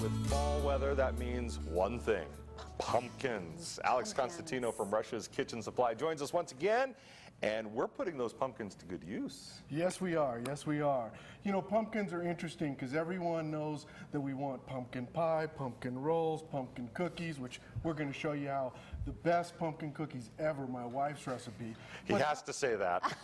with fall weather, that means one thing: pumpkins. Alex Constatino from Russia's Kitchen Supply joins us once again, and we're putting those pumpkins to good use. Yes, we are. Yes, we are. You know, pumpkins are interesting because everyone knows that we want pumpkin pie, pumpkin rolls, pumpkin cookies, which we're going to show you how the best pumpkin cookies ever, my wife's recipe. He has to say that.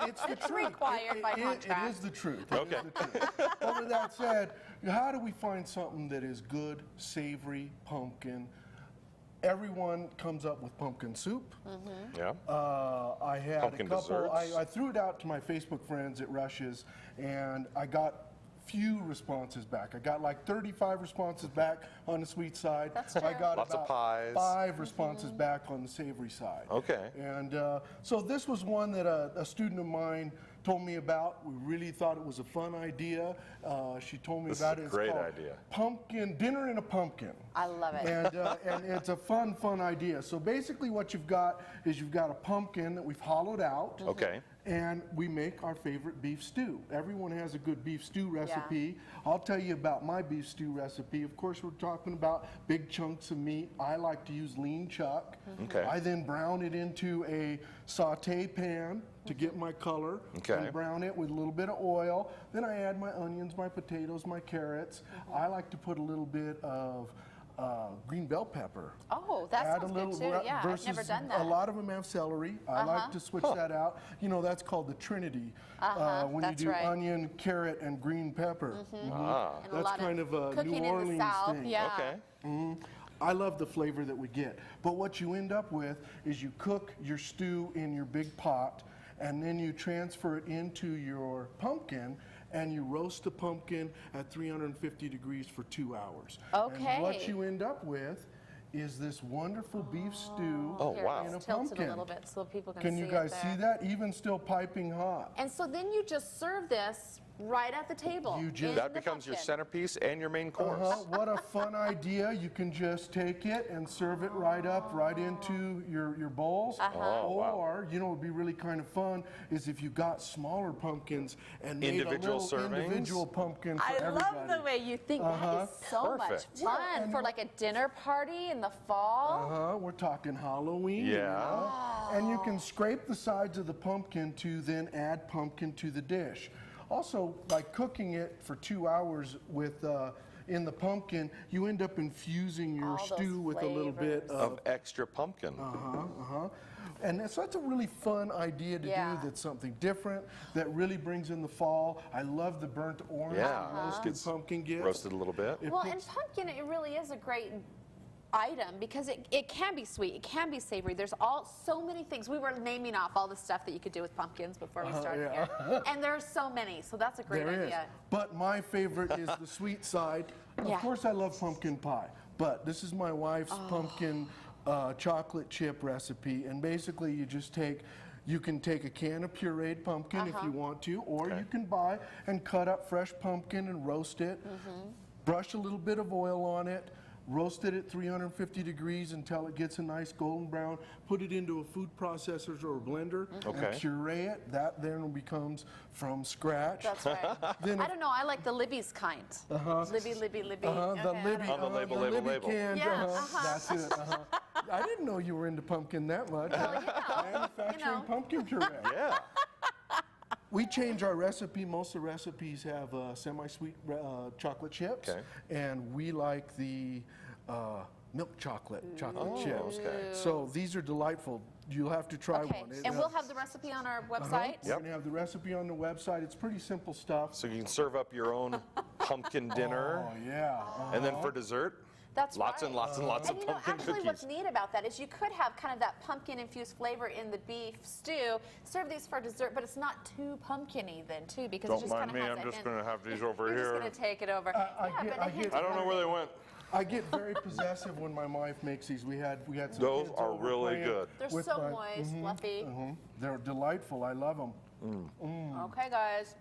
It's the truth. Required by contract. It is the truth. Okay. It is the truth. But with that said, how do we find something that is good, savory pumpkin? Everyone comes up with pumpkin soup. Mm-hmm. Yeah. I had Pumpkin a couple. desserts. I threw it out to my Facebook friends at Russia's, and I got few responses back. I got like 35 responses back on the sweet side. That's true. I got Lots of about pies. 5 responses back on the savory side. Okay. And so this was one that a student of mine told me about. We really thought it was a fun idea. She told me This about is it. a It's great called idea. Pumpkin Dinner in a Pumpkin. I love it. And it's a fun idea. So basically what you've got is you've got a pumpkin that we've hollowed out. Okay. And we make our favorite beef stew. Everyone has a good beef stew recipe. I'll tell you about my beef stew recipe. Of course, we're talking about big chunks of meat. I like to use lean chuck. Okay. I then brown it into a saute pan to get my color. Okay. And brown it with a little bit of oil. Then I add my onions, my potatoes, my carrots. I like to put a little bit of green bell pepper. Oh, that sounds good too. Yeah, I've never done that. A lot of them have celery. I like to switch that out. You know, that's called the Trinity. When you do onion, carrot, and green pepper. That's kind of a New Orleans in the South, thing. Yeah. Okay. I love the flavor that we get. But what you end up with is you cook your stew in your big pot, and then you transfer it into your pumpkin, and you roast the pumpkin at 350 degrees for 2 hours. Okay. And what you end up with is this wonderful beef stew wow. in a Tilt pumpkin. it a little bit so people can see Can you guys it see there. that? Even still piping hot. And so then you just serve this right at the table. You just- That becomes your centerpiece and your main course. What a fun idea. You can just take it and serve it right up, right into your bowls. Oh, wow. Or, you know, what would be really kind of fun is if you got smaller pumpkins and made Individual a little servings? individual pumpkin for I everybody. love the way you think. That is so much Perfect. fun for like a dinner party in the fall. We're talking Halloween. Yeah. You know? And you can scrape the sides of the pumpkin to then add pumpkin to the dish. Also, by cooking it for 2 hours with in the pumpkin, you end up infusing your All those stew with a little bit Of extra pumpkin. And so that's a really fun idea to do. That's something different, that really brings in the fall. I love the burnt orange that roasted pumpkin gets. Roasted a little bit. Well, and pumpkin, it really is a great item because it can be sweet, it can be savory. There's so many things. We were naming off all the stuff that you could do with pumpkins before we started here. And there's so many, so that's a great idea. But my favorite is the sweet side. Of course I love pumpkin pie, but this is my wife's pumpkin chocolate chip recipe, and basically you can take a can of pureed pumpkin if you want to, or you can buy and cut up fresh pumpkin and roast it, brush a little bit of oil on it, roast it at 350 degrees until it gets a nice golden brown. Put it into a food processor or a blender and puree it. That then becomes from scratch. That's right. I don't know, I like the Libby's kind. Libby. The Libby. On the label, label. Cans, Yeah, That's it. I didn't know you were into pumpkin that much. Manufacturing pumpkin puree. Yeah. We change our recipe. Most of the recipes have semi-sweet chocolate chips, and we like the milk chocolate chips. So these are delightful. You'll have to try one. And we'll have the recipe on our website. We're going to have the recipe on the website. It's pretty simple stuff. So you can serve up your own pumpkin dinner. Oh, yeah. And then for dessert, That's lots right. and lots and lots of And you know, pumpkin actually cookies. what's neat about that is you could have kind of that pumpkin-infused flavor in the beef stew, serve these for dessert, but it's not too pumpkin-y then, too, because it Don't just kind mind of me, has I'm that just hint. going to have these over You're here. just going to take it over. I don't know where they went. I get very possessive when my wife makes these. We had some Those kids are over really playing good. They're with so my- moist, fluffy. They're delightful. I love them. Okay, guys.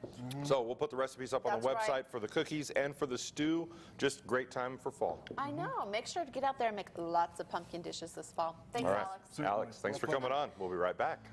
So we'll put the recipes up on the That's website right. for the cookies and for the stew. Just great time for fall. I know. Make sure to get out there and make lots of pumpkin dishes this fall. Thanks, All right. Alex. Alex, thanks for coming on. We'll be right back.